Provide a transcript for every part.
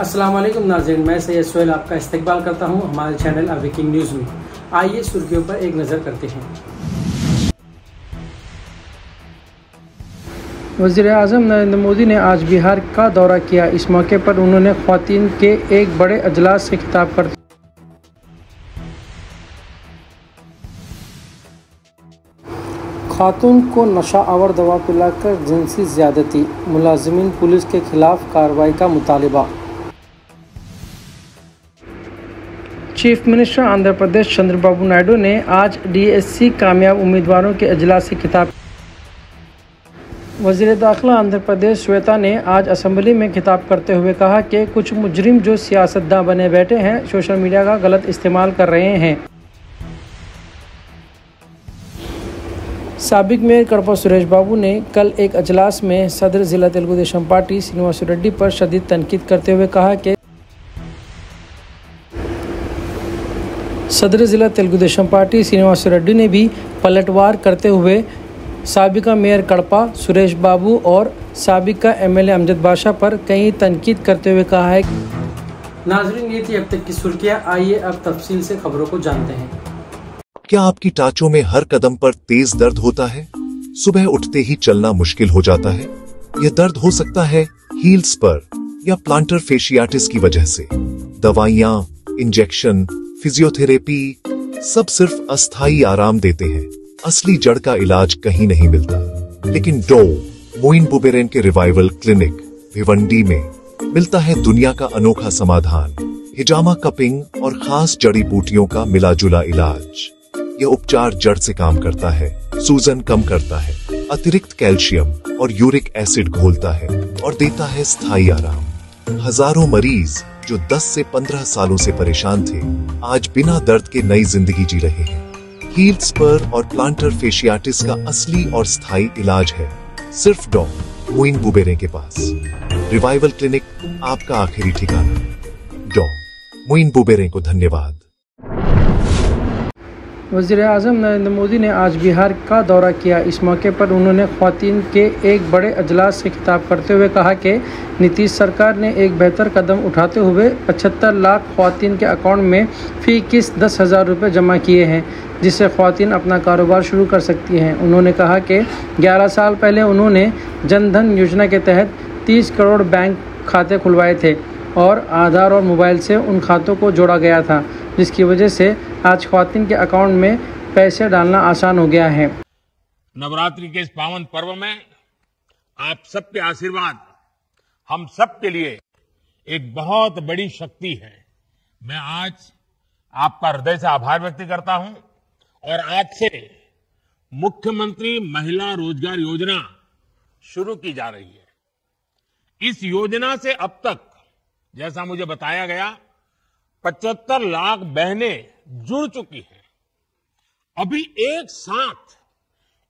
अस्सलाम वालेकुम नाज़रीन, मैं सैयद सोहेल आपका इस्तकबाल करता हूं हमारे चैनल अवेकिंग न्यूज़ में। आइए सुर्खियों पर एक नज़र करते हैं। वज़ीर-ए-आज़म नरेंद्र मोदी ने आज बिहार का दौरा किया। इस मौके पर उन्होंने ख़वातीन के एक बड़े अजलास से खिताब करते खातून को नशा आवर दवा पिलाकर जिनसी ज़्यादती, मुलाजिमीन पुलिस के खिलाफ कार्रवाई का मुतालबा। चीफ मिनिस्टर आंध्र प्रदेश चंद्रबाबू नायडू ने आज डीएससी कामयाब उम्मीदवारों के अजलास से खिताब। वज़ीर दाखिला आंध्र प्रदेश श्वेता ने आज असेंबली में खिताब करते हुए कहा कि कुछ मुजरिम जो सियासतदां बने बैठे हैं, सोशल मीडिया का गलत इस्तेमाल कर रहे हैं। साबिक मेयर कड़पा सुरेश बाबू ने कल एक अजलास में सदर ज़िला तेलुगु देशम पार्टी श्रीनिवास रेड्डी पर शदीद तनकीद करते हुए कहा कि सदर ज़िला तेलुगु देशम पार्टी श्रीनिवास रेड्डी ने भी पलटवार करते हुए साबिका मेयर कड़पा सुरेश बाबू और साबिका एमएलए अमजद बादशाह पर कई तनकीद करते हुए कहा है। नाज़रीन, ये थी अब तक की सुर्खियाँ। आइए अब तफसील से खबरों को जानते हैं। क्या आपकी टाँचों में हर कदम पर तेज दर्द होता है? सुबह उठते ही चलना मुश्किल हो जाता है? यह दर्द हो सकता है हील्स पर या प्लांटर फेशियाटिस की वजह से। दवाइयाँ, इंजेक्शन, फिजियोथेरेपी सब सिर्फ अस्थायी आराम देते हैं, असली जड़ का इलाज कहीं नहीं मिलता। लेकिन डॉ मोइन बुबेरेन के रिवाइवल क्लिनिक भिवंडी में मिलता है दुनिया का अनोखा समाधान, हिजामा कपिंग और खास जड़ी बूटियों का मिला जुला इलाज। यह उपचार जड़ से काम करता है, सूजन कम करता है, अतिरिक्त कैल्शियम और यूरिक एसिड घोलता है और देता है स्थायी आराम। हजारों मरीज जो 10 से 15 सालों से परेशान थे, आज बिना दर्द के नई जिंदगी जी रहे हैं। हील्स पर और प्लांटर फेशियाटिस का असली और स्थायी इलाज है सिर्फ डॉ मोइन बुबेरे के पास। रिवाइवल क्लिनिक, आपका आखिरी ठिकाना। डॉ मोइन बुबेरे को धन्यवाद। वज़ीर-ए-आज़म नरेंद्र मोदी ने आज बिहार का दौरा किया। इस मौके पर उन्होंने ख़वातीन के एक बड़े अजलास से खिताब करते हुए कहा कि नीतीश सरकार ने एक बेहतर कदम उठाते हुए 75 लाख ख़वातीन के अकाउंट में फ़ी किस्त 10,000 रुपये जमा किए हैं, जिससे ख़वातीन अपना कारोबार शुरू कर सकती हैं। उन्होंने कहा कि 11 साल पहले उन्होंने जन धन योजना के तहत 30 करोड़ बैंक खाते खुलवाए थे और आधार और मोबाइल से उन खातों को जोड़ा गया था, जिसकी वजह से आज ख़वातीन के अकाउंट में पैसे डालना आसान हो गया है। नवरात्रि के इस पावन पर्व में आप सबके आशीर्वाद हम सब के लिए एक बहुत बड़ी शक्ति है। मैं आज आपका हृदय से आभार व्यक्त करता हूं और आज से मुख्यमंत्री महिला रोजगार योजना शुरू की जा रही है। इस योजना से अब तक, जैसा मुझे बताया गया, 75 लाख बहनें जुड़ चुकी हैं। अभी एक साथ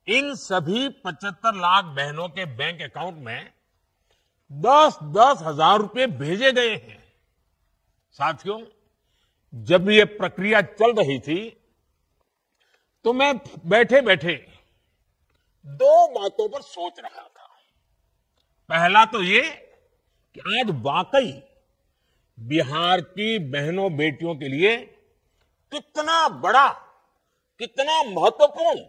इन सभी 75 लाख बहनों के बैंक अकाउंट में 10-10 हजार रुपए भेजे गए हैं। साथियों, जब ये प्रक्रिया चल रही थी तो मैं बैठे बैठे दो बातों पर सोच रहा था। पहला तो ये कि आज वाकई बिहार की बहनों बेटियों के लिए कितना बड़ा, कितना महत्वपूर्ण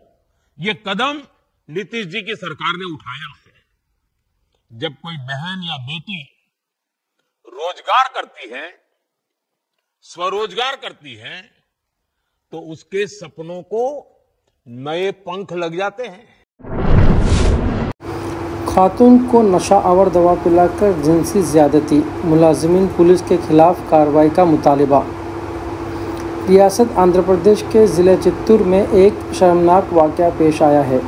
ये कदम नीतीश जी की सरकार ने उठाया है। जब कोई बहन या बेटी रोजगार करती है, स्वरोजगार करती है, तो उसके सपनों को नए पंख लग जाते हैं। खातून को नशा आवर दवा पिलाकर जिनसी ज़्यादती, मुलाजिमीन पुलिस के खिलाफ कार्रवाई का मुतालबा। रियासत आंध्र प्रदेश के ज़िले चित्तूर में एक शर्मनाक वाक़या पेश आया है।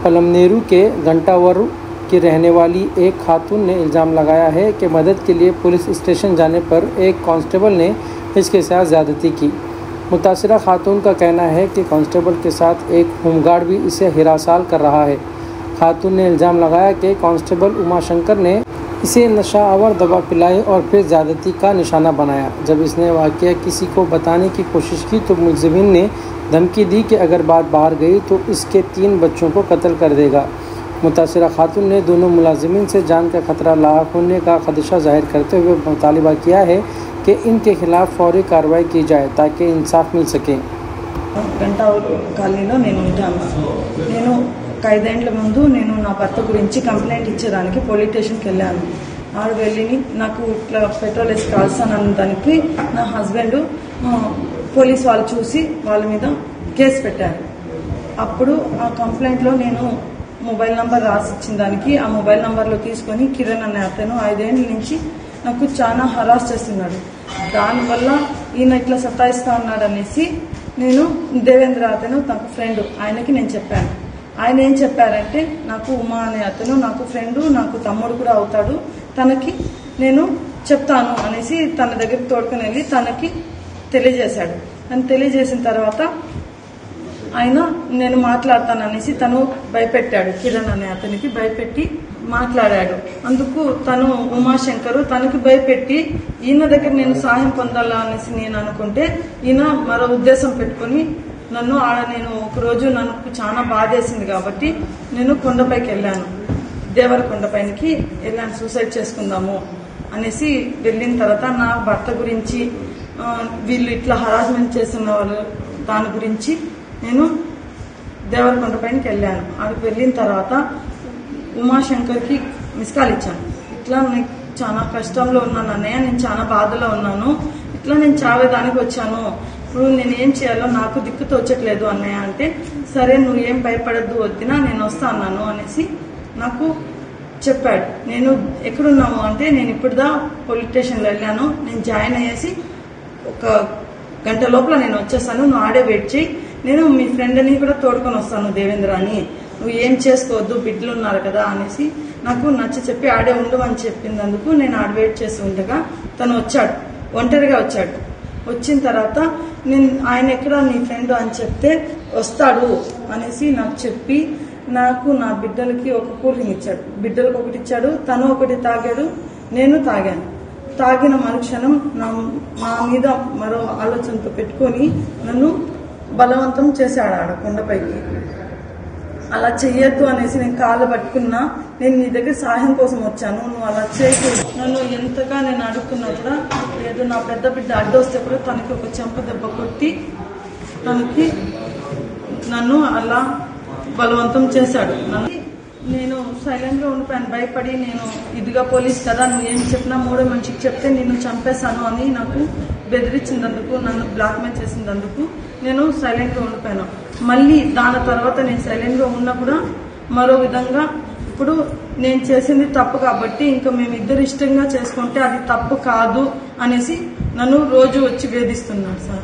पलमनेरू के घंटावरू की रहने वाली एक खातून ने इल्ज़ाम लगाया है कि मदद के लिए पुलिस स्टेशन जाने पर एक कांस्टेबल ने इसके साथ ज़्यादती की। मुतासिरा खातून का कहना है कि कांस्टेबल के साथ एक होमगार्ड भी इसे हिरासाल कर रहा है। खातून ने इल्ज़ाम लगाया कि कांस्टेबल उमाशंकर ने इसे नशा आवर दवा पिलाई और फिर ज़्यादती का निशाना बनाया। जब इसने वाक़या किसी को बताने की कोशिश की तो मुलज़िमिन ने धमकी दी कि अगर बात बाहर गई तो इसके 3 बच्चों को कत्ल कर देगा। मुतासिरा खातून ने दोनों मुलाजिमीन से जान का खतरा लाक होने का खदशा जाहिर करते हुए मुतालबा किया है कि इनके खिलाफ फौरी कार्रवाई की जाए ताकि इंसाफ मिल सके। గంటా కాలనీలో నేను ఉంటాను. నేను 5 ఏళ్ల ముందు నేను నా భర్త గురించి కంప్లైంట్ ఇచ్చేదానికి పోలీస్ స్టేషన్కి వెళ్ళాను. ఆడు వెళ్ళి నాకు ఇట్లా పెట్రోల్ వేసి కాల్స్తానన్న దానికి నా హస్బెండ్ పోలీస్ వాళ్ళు చూసి వాళ్ళ మీద కేసు పెట్టారు. అప్పుడు ఆ కంప్లైంట్లో నేను మొబైల్ నంబర్ రాసి ఇచ్చిన దానికి ఆ మొబైల్ నంబర్లో తీసుకొని కిరణ్ అనే అతను 5 ఏళ్ల నుంచి నాకు చాలా హరాస్ చేస్తున్నాడు. దానివల్ల ఈయన ఇట్లా సతాయిస్తా ఉన్నాడు అనేసి నేను దేవేంద్ర అతను తనకు ఫ్రెండ్ ఆయనకి నేను చెప్పాను. ఆయన ఏం చెప్పారంటే నాకు ఉమా అనే అతను నాకు ఫ్రెండ్ నాకు తమ్ముడు కూడా అవుతాడు, తనకి నేను చెప్తాను అనేసి తన దగ్గరికి తోడుకొని వెళ్ళి తనకి తెలియజేశాడు. తను తెలియజేసిన తర్వాత ఆయన నేను మాట్లాడతాను అనేసి తను భయపెట్టాడు. కిరణ్ అనే అతనికి భయపెట్టి మాట్లాడాడు. అందుకు తను ఉమాశంకరు తనకి భయపెట్టి ఈయన దగ్గర నేను సహాయం పొందాలా అనేసి నేను అనుకుంటే ఈయన మరో ఉద్దేశం పెట్టుకుని నన్ను నేను ఒకరోజు నాకు చాలా బాధేసింది కాబట్టి నేను కొండపైకి వెళ్ళాను. దేవరకొండపైకి వెళ్ళాను, సూసైడ్ చేసుకుందాము అనేసి వెళ్ళిన తర్వాత నా భర్త గురించి వీళ్ళు ఇట్లా హరాస్మెంట్ చేస్తున్న వాళ్ళు దాని గురించి నేను దేవరకొండపైకి వెళ్ళాను. అక్కడికి వెళ్ళిన తర్వాత ఉమాశంకర్కి మిస్కాల్ ఇచ్చాను. ఇట్లా నేను చాలా కష్టంలో ఉన్నాను అన్నయ్య, నేను చాలా బాధలో ఉన్నాను, ఇట్లా నేను చావేదానికి వచ్చాను, ఇప్పుడు నేను ఏం చేయాలో నాకు దిక్కు తోచట్లేదు అన్నయ్య అంటే, సరే నువ్వు ఏం భయపడద్దు వద్దినా నేను వస్తా అన్నాను అనేసి నాకు చెప్పాడు. నేను ఎక్కడున్నాము అంటే నేను ఇప్పుడుదా పోలీస్ స్టేషన్లో వెళ్ళాను, నేను జాయిన్ అయ్యేసి 1 గంట లోపల నేను వచ్చేసాను, నువ్వు ఆడే వెయిట్ చేయి, నేను మీ ఫ్రెండ్ని కూడా తోడుకొని వస్తాను దేవేంద్ర అని, నువ్వు ఏం చేసుకోవద్దు బిడ్డలు ఉన్నారు కదా అనేసి నాకు నచ్చ చెప్పి ఆడే ఉండమని చెప్పినందుకు నేను ఆడ వెయిట్ చేసి ఉండగా తను వచ్చాడు, ఒంటరిగా వచ్చాడు. వచ్చిన తర్వాత నేను ఆయన ఎక్కడ నీ ఫ్రెండ్ అని చెప్తే వస్తాడు అనేసి నాకు చెప్పి నాకు నా బిడ్డలకి ఒక కూల్ డ్రింక్ ఇచ్చాడు. బిడ్డలకు ఒకటి ఇచ్చాడు, తను ఒకటి తాగాడు, నేను తాగాను. తాగిన మరుక్షణం నా మీద మరో ఆలోచనతో పెట్టుకొని నన్ను బలవంతం చేశాడు ఆడ కొండపైకి. అలా చెయ్యొద్దు అనేసి నేను కాళ్ళు పట్టుకున్నా, నేను నీ దగ్గర సహాయం కోసం వచ్చాను, నువ్వు అలా చేయకూడదు, నన్ను ఎంతగా నేను అడుగుతున్నా కూడా లేదు. నా పెద్ద బిడ్డ అడ్డొస్తే కూడా తనకి ఒక చెంప దెబ్బ కొట్టి తనకి నన్ను అలా బలవంతం చేశాడు. నేను సైలెంట్గా ఉండిపోయాను, భయపడి నేను ఇదిగా పోలీస్ కదా నువ్వు ఏం చెప్పినా మూడో మనిషికి చెప్తే నిన్ను చంపేశాను అని నాకు బెదిరించినందుకు, నన్ను బ్లాక్మెయిల్ చేసినందుకు నేను సైలెంట్గా ఉండిపోయాను. మళ్ళీ దాని తర్వాత నేను సైలెంట్గా ఉన్నా కూడా మరో విధంగా ఇప్పుడు నేను చేసింది తప్పు కాబట్టి ఇంకా మేమిద్దరు ఇష్టంగా చేసుకుంటే అది తప్పు కాదు అనేసి నన్ను రోజు వచ్చి వేధిస్తున్నాడు సార్.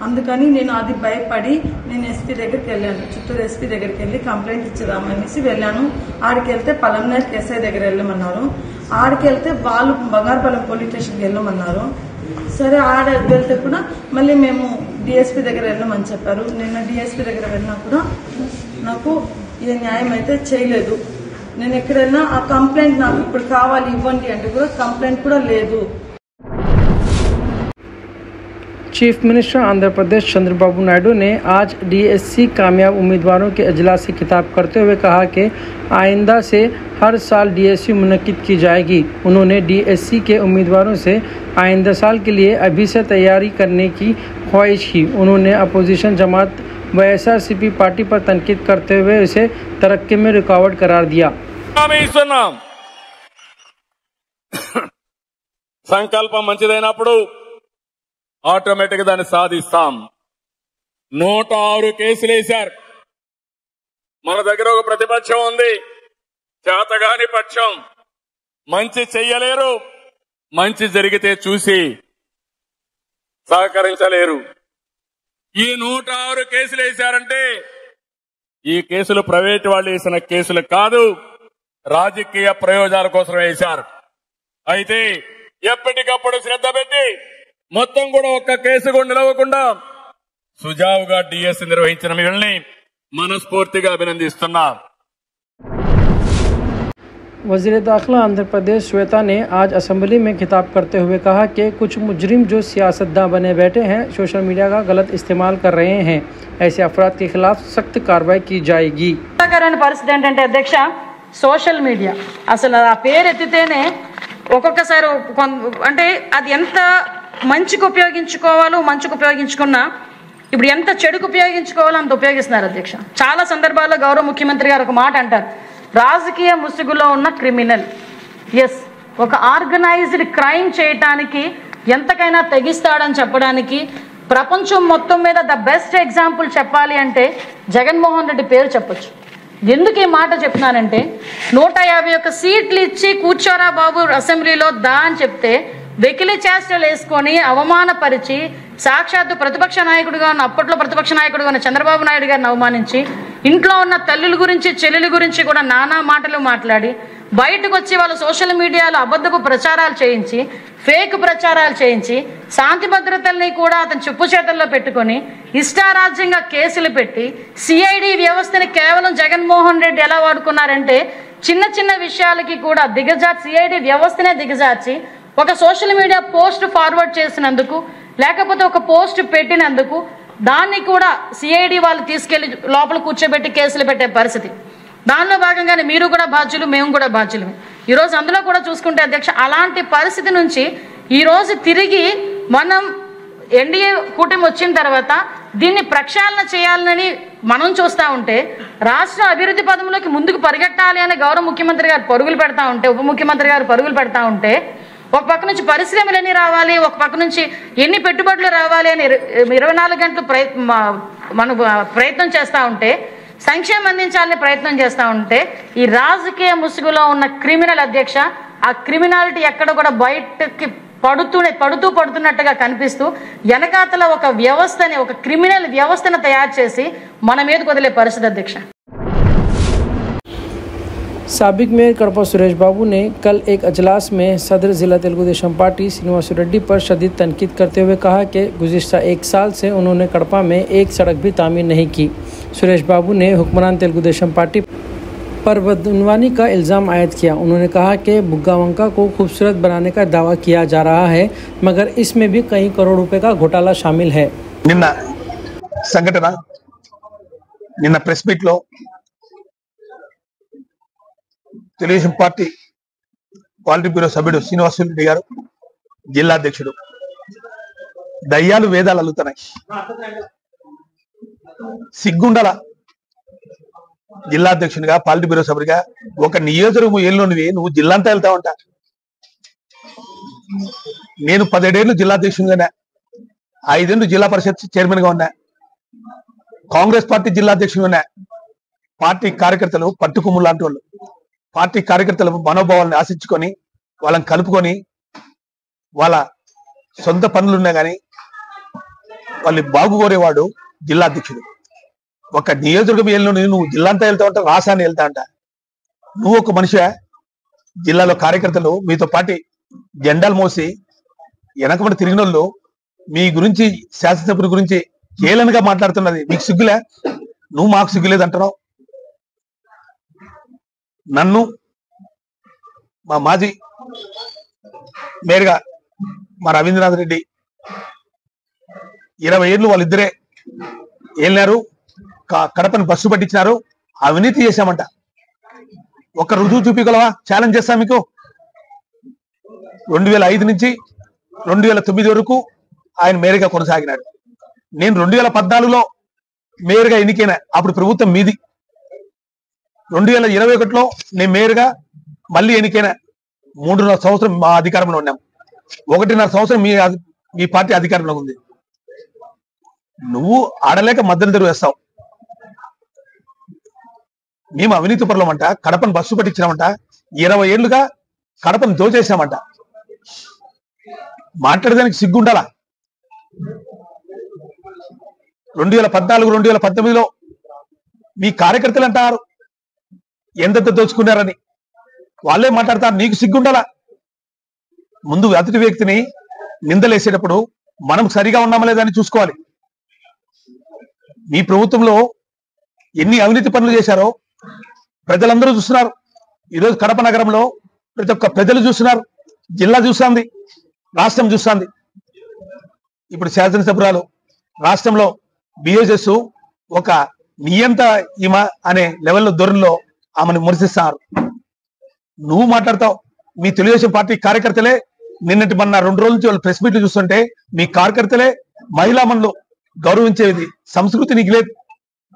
అందుకని నేను అది భయపడి నేను ఎస్పీ దగ్గరికి వెళ్ళాను, చిత్తూరు ఎస్పీ దగ్గరికి వెళ్ళి కంప్లైంట్ ఇచ్చేదామనేసి వెళ్ళాను. ఆడికి వెళ్తే పలంనేర్ ఎస్ఐ దగ్గర వెళ్ళమన్నారు, ఆడికి వెళ్తే వాళ్ళు బంగారుపాలెం పోలీస్ స్టేషన్కి వెళ్ళమన్నారు. సరే ఆడ వెళ్తే కూడా మళ్ళీ మేము డిఎస్పీ దగ్గర వెళ్ళమని చెప్పారు. నిన్న డిఎస్పీ దగ్గర వెళ్ళినా కూడా నాకు ఏ న్యాయం అయితే చేయలేదు. నేను ఎక్కడ వెళ్ళినా ఆ కంప్లైంట్ నాకు ఇప్పుడు కావాలి ఇవ్వండి అంటే కూడా కంప్లైంట్ కూడా లేదు. चीफ मिनिस्टर आंध्र प्रदेश चंद्रबाबू नायडू ने आज डीएससी कामयाब उम्मीदवारों के अजलास से खिताब करते हुए कहा कि आइंदा से हर साल डीएससी मुनक्किद की जाएगी। उन्होंने डीएससी के उम्मीदवारों से आइंदा साल के लिए अभी से तैयारी करने की ख्वाहिश की। उन्होंने अपोजिशन जमात వైఎస్ఆర్సీపీ పార్టీ पर तनकीद करते हुए इसे तरक्की में रुकावट करार दिया। సంకల్పం మంచిదైనప్పుడు ఆటోమేటిక్ గా దాన్ని సాధిస్తాం. 106 కేసులు వేశారు. మన దగ్గర ఒక ప్రతిపక్షం ఉంది, చేతగాని పక్షం, మంచి చెయ్యలేరు, మంచి జరిగితే చూసి సహకరించలేరు. ఈ 106 కేసులు వేశారంటే ఈ కేసులు ప్రైవేట్ వాళ్ళు వేసిన కేసులు కాదు, రాజకీయ ప్రయోజనాల కోసం వేశారు. అయితే ఎప్పటికప్పుడు శ్రద్ధ పెట్టి మొత్తం కూడా ఒక్క కేసు కూడా నిలవకుండా సుజావుగా డిఎస్సీ నిర్వహించిన మిమ్మల్ని మనస్ఫూర్తిగా అభినందిస్తున్నా. वज़ीर दाखिला आंध्र प्रदेश श्वेता ने आज असेंबली में खिताब करते हुए कहा कि कुछ मुजरिम जो सियासतदां बने बैठे हैं सोशल मीडिया का गलत इस्तेमाल कर रहे हैं। ऐसे अफराद के खिलाफ सख्त कार्रवाई की जाएगी। పరిస్థితి ఏంటంటే అధ్యక్ష, సోషల్ మీడియా అసలు ఆ పేరు ఎత్తితేనే ఒక్కొక్కసారి అంటే అది ఎంత మంచికి ఉపయోగించుకోవాలో మంచికి ఉపయోగించుకున్నా ఇప్పుడు ఎంత చెడుకు ఉపయోగించుకోవాలో అంత ఉపయోగిస్తున్నారు అధ్యక్ష. చాలా సందర్భాల్లో గౌరవ ముఖ్యమంత్రి గారు ఒక మాట అంటారు, రాజకీయ ముసుగులో ఉన్న క్రిమినల్. ఎస్, ఒక ఆర్గనైజ్డ్ క్రైమ్ చేయటానికి ఎంతకైనా తెగిస్తాడని చెప్పడానికి ప్రపంచం మొత్తం మీద ద బెస్ట్ ఎగ్జాంపుల్ చెప్పాలి అంటే జగన్మోహన్ రెడ్డి పేరు చెప్పొచ్చు. ఎందుకు ఈ మాట చెప్తున్నానంటే 151 సీట్లు ఇచ్చి కూర్చోరా బాబు అసెంబ్లీలో దా అని చెప్తే వెకిలి చేష్టలు వేసుకొని అవమానపరిచి సాక్షాత్తు ప్రతిపక్ష నాయకుడిగా ఉన్న అప్పట్లో ప్రతిపక్ష నాయకుడిగా ఉన్న చంద్రబాబు నాయుడు గారిని అవమానించి ఇంట్లో ఉన్న తల్లుల గురించి చెల్లెల గురించి కూడా నానా మాటలు మాట్లాడి బయటకు వచ్చి వాళ్ళు సోషల్ మీడియాలో అబద్ధపు ప్రచారాలు చేయించి ఫేక్ ప్రచారాలు చేయించి శాంతి భద్రతల్ని కూడా అతను చెప్పు చేతల్లో పెట్టుకొని ఇష్టారాజ్యంగా కేసులు పెట్టి సిఐడి వ్యవస్థని కేవలం జగన్మోహన్ రెడ్డి ఎలా వాడుకున్నారంటే చిన్న చిన్న విషయాలకి కూడా సిఐడి వ్యవస్థనే దిగజార్చి ఒక సోషల్ మీడియా పోస్ట్ ఫార్వర్డ్ చేసినందుకు లేకపోతే ఒక పోస్ట్ పెట్టినందుకు దాన్ని కూడా సిఐడి వాళ్ళు తీసుకెళ్లి లోపల కూర్చోబెట్టి కేసులు పెట్టే పరిస్థితి. దానిలో భాగంగానే మీరు కూడా బాధ్యులు, మేము కూడా బాధ్యులమే. ఈరోజు అందులో కూడా చూసుకుంటే అధ్యక్ష, అలాంటి పరిస్థితి నుంచి ఈరోజు తిరిగి మనం ఎన్డీఏ కూటమి వచ్చిన తర్వాత దీన్ని ప్రక్షాళన చేయాలని మనం చూస్తూ ఉంటే రాష్ట్ర అభివృద్ధి పదంలోకి ముందుకు పరిగెట్టాలి అని గౌరవ ముఖ్యమంత్రి గారు పరుగులు పెడతా ఉంటే, ఉప ముఖ్యమంత్రి గారు పరుగులు పెడతా ఉంటే, ఒక పక్క నుంచి పరిశ్రమలు ఎన్ని రావాలి, ఒక పక్క నుంచి ఎన్ని పెట్టుబడులు రావాలి అని 24 గంటలు మనం ప్రయత్నం చేస్తూ ఉంటే, సంక్షేమం అందించాలని ప్రయత్నం చేస్తూ ఉంటే ఈ రాజకీయ ముసుగులో ఉన్న క్రిమినల్ అధ్యక్ష, ఆ క్రిమినాలిటీ ఎక్కడ కూడా బయటకి పడుతున్నట్టుగా కనిపిస్తూ వెనకాతల ఒక వ్యవస్థని, ఒక క్రిమినల్ వ్యవస్థను తయారు చేసి మన మీదకు వదిలే పరిస్థితి అధ్యక్ష. साबिक मेयर कड़पा सुरेश बाबू ने कल एक अजलास में सदर जिला तेलुगु देशम पार्टी श्रीनिवास रेड्डी पर शदीद तनकीद करते हुए कहा कि गुज़िश्ता 1 साल से उन्होंने कड़पा में एक सड़क भी तामीर नहीं की। सुरेश बाबू ने हुक्मरान तेलुगु देशम पार्टी पर बदनवानी का इल्ज़ाम आयद किया। उन्होंने कहा कि बुग्गावंका को खूबसूरत बनाने का दावा किया जा रहा है, मगर इसमें भी कई करोड़ रुपए का घोटाला शामिल है। నిన్న సంఘటన, నిన్న ప్రెస్ మీట్ లో తెలుగుదేశం పార్టీ పాలిట్ బ్యూరో సభ్యుడు శ్రీనివాసరెడ్డి గారు, జిల్లా అధ్యక్షుడు, దయ్యాలు వేదాలు అల్లుతున్నాయి. సిగ్గుండల జిల్లా అధ్యక్షునిగా, పాలిట్ బ్యూరో సభ్యుడిగా ఒక నియోజకవర్గం ఏళ్ళలోనివి నువ్వు జిల్లా అంతా వెళ్తావంట. నేను 17 ఏళ్ళు జిల్లా అధ్యక్షునిగానే, 5 ఏళ్ళు జిల్లా పరిషత్ చైర్మన్ గా ఉన్నా, కాంగ్రెస్ పార్టీ జిల్లా అధ్యక్షునిగా ఉన్నా. పార్టీ కార్యకర్తలు పట్టుకుమ్ము లాంటి వాళ్ళు, పార్టీ కార్యకర్తల మనోభావాలను ఆశించుకొని వాళ్ళని కలుపుకొని వాళ్ళ సొంత పనులున్నా కానీ వాళ్ళు బాగుకోరేవాడు జిల్లా అధ్యక్షుడు. ఒక నియోజకవర్గం ఏళ్ళు నువ్వు జిల్లా అంతా వెళ్తా ఉంటా, రాష్ట్రాన్ని వెళ్తా అంట. నువ్వు ఒక మనిషివే. జిల్లాలో కార్యకర్తలు మీతో పాటి జెండాలు మోసి వెనకబడి తిరిగిన వాళ్ళు మీ గురించి, శాసనసభ్యుల గురించి ఏలనగా మాట్లాడుతున్నది మీకు సిగ్గులే? నువ్వు మాకు సిగ్గులేదు అంటున్నావు. నన్ను మా మాజీ మేయర్గా మా రవీంద్రనాథ్ రెడ్డి 20 ఏళ్ళు వాళ్ళిద్దరే ఏలినారు, కడపని బస్సు పట్టించినారు, అవినీతి చేశామంట. ఒక రుజువు చూపించగలవా? ఛాలెంజ్ చేస్తా మీకు. 2005 నుంచి 2009 వరకు ఆయన మేయర్గా కొనసాగినాడు. నేను 2014లో మేయర్గా ఎన్నికైనా, అప్పుడు ప్రభుత్వం మీది. 2021లో నేను మేయర్గా మళ్ళీ ఎన్నికైనా. 3.5 సంవత్సరం మా అధికారంలో ఉన్నాం, 1.5 సంవత్సరం మీ పార్టీ అధికారంలో ఉంది. నువ్వు ఆడలేక మద్దతు తెరువు వేస్తావు. మేము అవినీతి పరులమంట, కడపను బస్సు పట్టించినామంట, 20 ఏళ్లుగా కడపను దోచేసామంట. మాట్లాడడానికి సిగ్గుండాలా? 2014, 2019లో మీ కార్యకర్తలు అంటారు ఎంత దోచుకున్నారని, వాళ్ళే మాట్లాడతారు. నీకు సిగ్గుండాలా? ముందు అతిథి వ్యక్తిని నిందలేసేటప్పుడు మనం సరిగా ఉన్నామా లేదా అని చూసుకోవాలి. మీ ప్రభుత్వంలో ఎన్ని అవినీతి పనులు చేశారో ప్రజలందరూ చూస్తున్నారు. ఈరోజు కడప నగరంలో ప్రతి ఒక్క ప్రజలు చూస్తున్నారు, జిల్లా చూస్తుంది, రాష్ట్రం చూస్తుంది. ఇప్పుడు శాసనసభ్యురాలు రాష్ట్రంలో బిఎస్ఎస్ ఒక నియంత ఈమ అనే లెవెల్లో ధోరణిలో ఆమెను విమర్శిస్తారు. నువ్వు మాట్లాడతావు. మీ తెలుగుదేశం పార్టీ కార్యకర్తలే నిన్నటి మొన్న 2 రోజుల నుంచి వాళ్ళు ప్రెస్ మీట్లు చూస్తుంటే మీ కార్యకర్తలే మహిళా మండలు గౌరవించేది సంస్కృతి నీకు లేదు.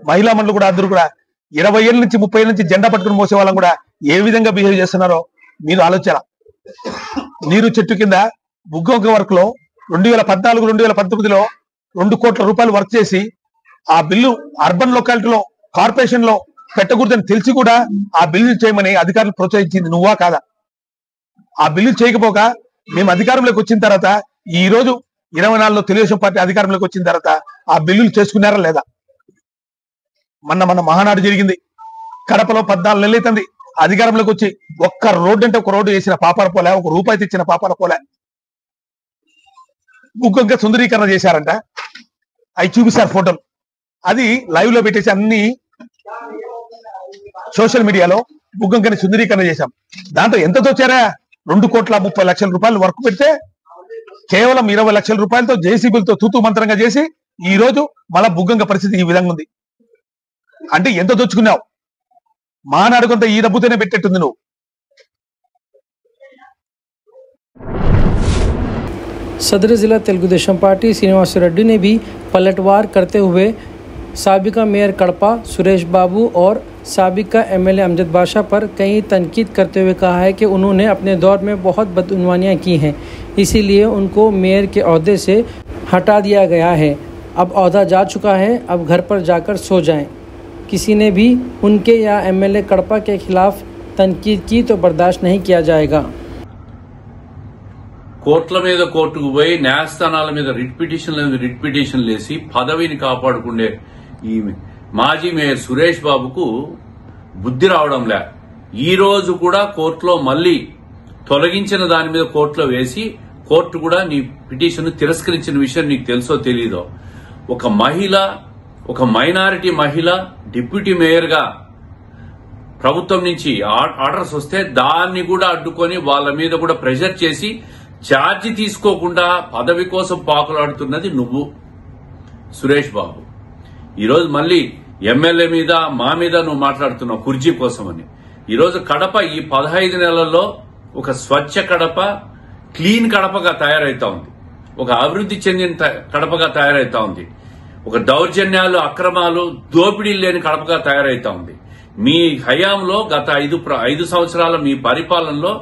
మహిళా మండలు కూడా అందరూ కూడా 20 ఏళ్ళ నుంచి 30 ఏళ్ళ నుంచి జెండా పట్టుకుని మోసే వాళ్ళని కూడా ఏ విధంగా బిహేవ్ చేస్తున్నారో మీరు ఆలోచన. నీరు చెట్టు కింద బుగ్గొంక వర్క్ లో 2014-2019లో 2 కోట్ల రూపాయలు వర్క్ చేసి ఆ బిల్లు అర్బన్ లొకాలిటీలో కార్పొరేషన్ లో పెట్టకూడదని తెలిసి కూడా ఆ బిల్లు చేయమని అధికారులు ప్రోత్సహించింది నువ్వా కాదా? ఆ బిల్లు చేయకపోక మేము అధికారంలోకి వచ్చిన తర్వాత ఈ రోజు 24లో తెలుగుదేశం పార్టీ అధికారంలోకి వచ్చిన తర్వాత ఆ బిల్లులు చేసుకున్నారా లేదా? మొన్న మహానాడు జరిగింది. కడపలో 14 నెలలు అవుతుంది అధికారంలోకి వచ్చి. ఒక్క రోడ్డు అంటే ఒక రోడ్డు వేసిన పాపాల పోలే, ఒక రూపాయి తెచ్చిన పాపాల పోలే. బుగ్గొంక సుందరీకరణ చేశారంట, అవి చూపిస్తారు ఫోటోలు. అది లైవ్ లో పెట్టేసి అన్ని సోషల్ మీడియాలో బుగ్గొంకని సుందరీకరణ చేశాం. దాంట్లో ఎంత తోచారా? 2,30,00,000 రూపాయలు వర్క్ పెడితే కేవలం 20 లక్షల రూపాయలతో జేసీబీలతో తూతూ మంత్రంగా చేసి ఈ రోజు మళ్ళా బుగ్గొంక పరిస్థితి ఈ విధంగా ఉంది. అంటే ఎంత దోచుకున్నావు? మానాడు కొంత ఈ డబ్బుతోనే పెట్టేట్టుంది నువ్వు. सदर जिला तेलुगुदेशम पार्टी श्रीनिवास रेड्डी ने भी पलटवार करते हुए साबिका मेयर कड़पा सुरेश बाबू और साबिका एमएलए अमजद बादशाह पर कई तनकीद करते हुए कहा है कि उन्होंने अपने दौर में बहुत बदउनवानियां की हैं, इसीलिए उनको मेयर के ओहदे से हटा दिया गया है। अब ओहदा जा चुका है, अब घर पर जाकर सो जाएं। किसी ने भी उनके या एमएलए कड़पा के खिलाफ तनकीद की तो बर्दाश्त नहीं किया जाएगा। కోర్టుల మీద కోర్టుకు పోయి న్యాయస్థానాల మీద రిట్ పిటిషన్లు వేసి పదవిని కాపాడుకునే ఈ మాజీ మేయర్ సురేష్ బాబుకు బుద్ధి రావడంలే. ఈ రోజు కూడా కోర్టులో మళ్లీ తొలగించిన దాని మీద కోర్టులో వేసి కోర్టు కూడా నీ పిటిషన్ తిరస్కరించిన విషయం నీకు తెలుసో తెలీదో. ఒక మహిళ, ఒక మైనారిటీ మహిళ డిప్యూటీ మేయర్ గా ప్రభుత్వం నుంచి ఆర్డర్స్ వస్తే దాన్ని కూడా అడ్డుకొని వాళ్ళ మీద కూడా ప్రెషర్ చేసి ఛార్జీ తీసుకోకుండా పదవి కోసం పాకులాడుతున్నది నువ్వు సురేష్ బాబు. ఈరోజు మళ్ళీ ఎమ్మెల్యే మీద మా మీద నువ్వు మాట్లాడుతున్నావు కుర్చీ కోసమని. ఈరోజు కడప ఈ 15 నెలల్లో ఒక స్వచ్ఛ కడప, క్లీన్ కడపగా తయారైతా ఉంది. ఒక అభివృద్ధి చెందిన కడపగా తయారైతా ఉంది. ఒక దౌర్జన్యాలు, అక్రమాలు, దోపిడీలు లేని కడపగా తయారైతా ఉంది. మీ హయాంలో గత 5 సంవత్సరాల మీ పరిపాలనలో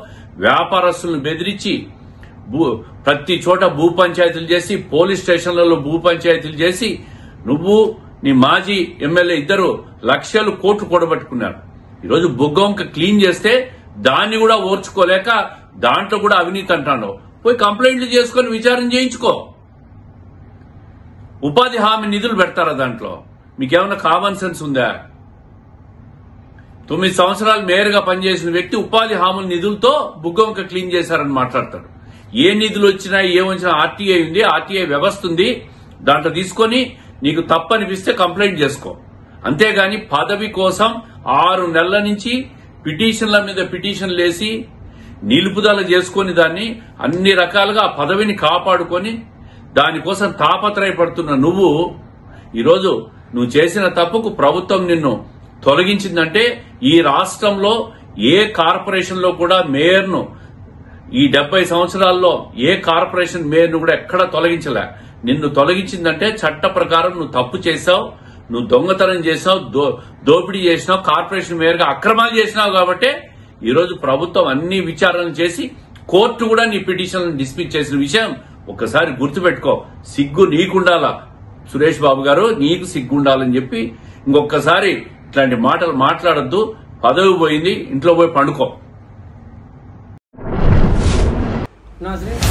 వ్యాపారస్తులను బెదిరించి ప్రతి చోట భూ పంచాయతీలు చేసి, పోలీస్ స్టేషన్లలో భూ పంచాయతీలు చేసి నువ్వు నీ మాజీ ఎమ్మెల్యే ఇద్దరు లక్షలు కోట్లు కూడబెట్టుకున్నారు. ఈరోజు బుగ్గొంక క్లీన్ చేస్తే దాన్ని కూడా ఓర్చుకోలేక దాంట్లో కూడా అవినీతి అంటాను. పోయి కంప్లైంట్లు చేసుకుని విచారణ చేయించుకో. ఉపాధి హామీ నిధులు పెడతారా దాంట్లో? మీకేమైనా కామన్ సెన్స్ ఉందా? 9 సంవత్సరాలు మేయర్గా పనిచేసిన వ్యక్తి ఉపాధి హామీల నిధులతో బుగ్గొంక క్లీన్ చేశారని మాట్లాడతాడు. ఏ నిధులు వచ్చినా ఏమొచ్చినా ఆర్టీఐ ఉంది, ఆర్టీఐ వ్యవస్థ ఉంది. దాంట్లో తీసుకొని నీకు తప్పనిపిస్తే కంప్లైంట్ చేసుకో. అంతేగాని పదవి కోసం 6 నెలల నుంచి పిటిషన్ల మీద పిటిషన్లు వేసి నిలుపుదల చేసుకుని దాన్ని అన్ని రకాలుగా ఆ పదవిని కాపాడుకొని దానికోసం తాపత్రయపడుతున్న నువ్వు ఈరోజు నువ్వు చేసిన తప్పుకు ప్రభుత్వం నిన్ను తొలగించిందంటే ఈ రాష్ట్రంలో ఏ కార్పొరేషన్ లో కూడా మేయర్ను ఈ 70 సంవత్సరాల్లో ఏ కార్పొరేషన్ మేయర్ను కూడా ఎక్కడా తొలగించలే. నిన్ను తొలగించిందంటే చట్ట ప్రకారం నువ్వు తప్పు చేశావు, నువ్వు దొంగతనం చేశావు, దోపిడీ చేసినావు, కార్పొరేషన్ మేయర్ గా అక్రమాలు చేసినావు. కాబట్టి ఈ రోజు ప్రభుత్వం అన్ని విచారణలు చేసి కోర్టు కూడా నీ పిటిషన్లను డిస్మిస్ చేసిన విషయం ఒక్కసారి గుర్తుపెట్టుకో. సిగ్గు నీకుండాలా సురేష్ బాబు గారు, నీకు సిగ్గుండాలని చెప్పి ఇంకొకసారి ఇట్లాంటి మాటలు మాట్లాడొద్దు. పదవి పోయింది, ఇంట్లో పోయి పండుకో. नाज़रीन